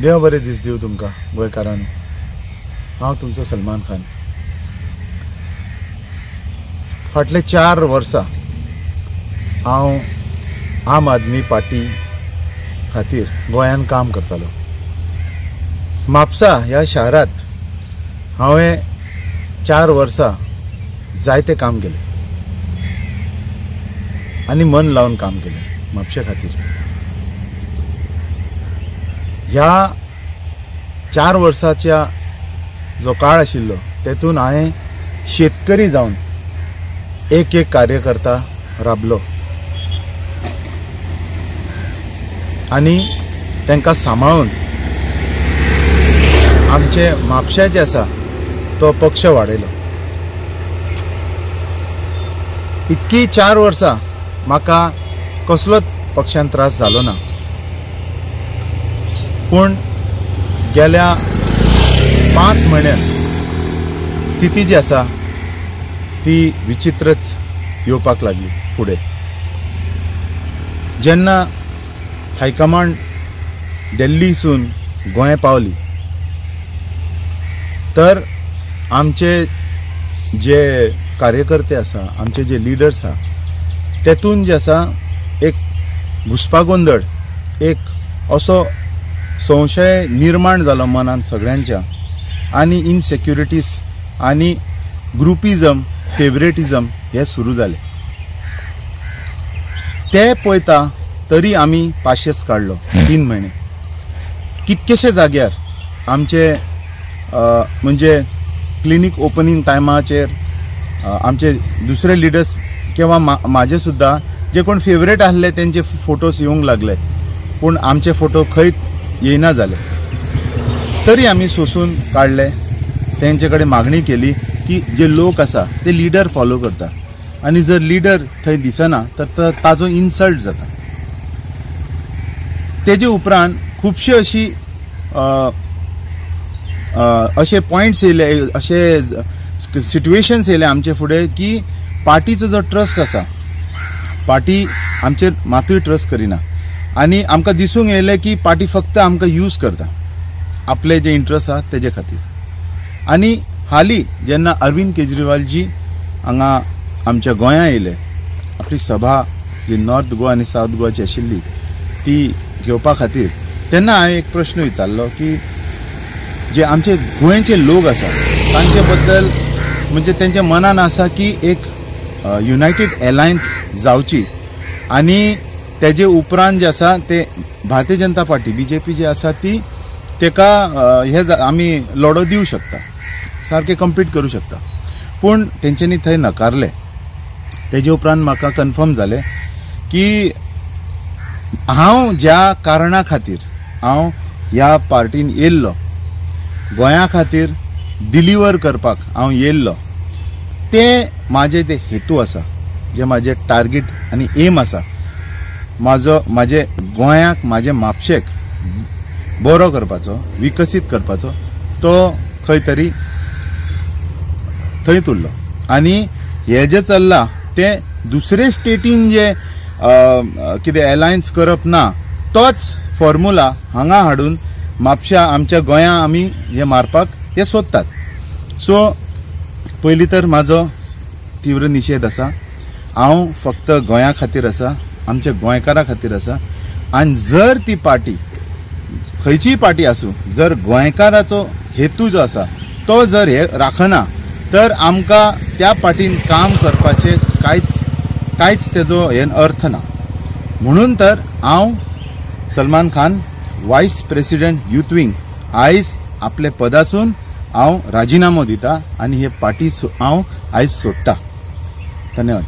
देव बरे दीस दिव तुमकां गोंयकारांनो. हांव तुमचो सलमान खान. फाटले 4 वर्सां हांव आम आदमी पार्टी खातीर गोंयान काम करतालो. म्हापसा ह्या शारांत हांवें 4 वर्सां जायते काम केलें आनी मन लावन काम केलें म्हापशे खातीर. ह्या 4 वर्साच्या जो काळ आशिल्लो तेतून हांवें शेतकरी जावन एक कार्यकर्ता राबलो आनी तांकां सांबाळून आमचे म्हापशें जे आसा तो पक्ष वाडयलो. इतकी 4 वर्सां म्हाका कसलोच पक्षान त्रास जालो ना, पूण गेल्या 5 म्हयन्यान स्थिती जी आसा ती विचित्रच येवपाक लागली फुडें. जेन्ना हायकमांड दिल्लीसून गोंय पावली तर आमचे जे कार्यकर्ते आसा, आमचे जे लिडर्स आसा, तेतून जे आसा एक घुसपागोंदळ, एक असो संशय निर्माण जालो मनांत सगळ्यांच्या, आनी इनसेक्युरिटीज आनी ग्रुपिजम, फेवरेटिजम हे सुरू जाले. ते पळयता तरी आमी पाशेस काडलो 3 म्हयने. कितकेशे जाग्यार आमचे म्हणजे क्लिनीक ओपनिंग टायमाचेर आमचे दुसरे लिडर्स किंवा म्हाजे सुद्दां जे कोण फेवरेट आसले तेंचे फोटोज येवंक लागले, पूण आमचे फोटो खंयच येयना जाले. तरी आमी सोंसून काडले. तेंचे कडेन मागणी केली की जे लोक आसा ते लिडर फॉलो करता आनी जर लिडर थंय दिसना तर ताजो इन्सल्ट जाता. तेजे उपरांत खुबशे अशे पॉयंट्स येयले, अशे सिट्युएशन्स येयले आमचे फुडें की पार्टीचो जो ट्रस्ट आसा, पार्टी आमचेर मातूय ट्रस्ट करिना आनी आमकां दिसूंक येयलें की पार्टी फक्त आमकां यूज करता आपले जे इंट्रस्ट आसा तेजे खातीर. आनी हालीं जेन्ना अरविंद केजरीवालजी हांगा आमच्या गोंया येयले, आपली सभा जी नॉर्थ गोवा आनी सावथ गोवाची आशिल्ली ती घेवपा खातीर, तेन्ना हांवें एक प्रश्न विचारलो की जे आमचे गोंयचे लोक आसा तांचे बद्दल म्हणजे तेंच्या मनान आसा की एक युनायटेड एलायन्स जावची आनी तेजे उपरांत जे आसा ते भारतीय जनता पार्टी BJP जी आसा ती तेका हे आमी लढो दिवं शकता, सारके कम्पीट करूं शकता. पूण तेंच्यांनी थंय नकारले. तेजे उपरांत म्हाका कन्फर्म जालें की हांव ज्या कारणा खातीर हांव ह्या पार्टीन येयल्लो, गोंया खातीर डिलिव्हर करपाक हांव येयल्लो, ते म्हाजे ते हेतू आसा, जे म्हाजे टार्गेट आनी एम आसा, म्हाजे गोंयाक, म्हाजे म्हापशेक बरो करपाचो, विकसीत करपाचो, तो खंय तरी थंय उरलो. आनी हे जे चल्लां ते दुसरे स्टेटीन जे कितें एलायन्स करप ना, तोच फॉर्मुला हांगा हाडून म्हापशा आमच्या गोंया आमी हे मारपाक हे सोदतात. सो पयलीं तर म्हाजो तीव्र निशेध आसा. हांव फक्त गोंया खातीर आसा, आमच्या गोंयकारां खातीर आसा. आनी जर ती पार्टी खंयचीय पार्टी आसूं, जर गोंयकाराचो हेतू जो आसा तो जर हे राखना तर आमकां त्या पार्टीन काम करपाचें कांयच तेजो हे अर्थ ना. म्हणून तर हांव सलमान खान, वायस प्रेसिडेंट यूथ विंग, आयज आपले पदासून हांव राजिनामो दिता आनी हे पार्टी हांव आयज सोडटा. धन्यवाद.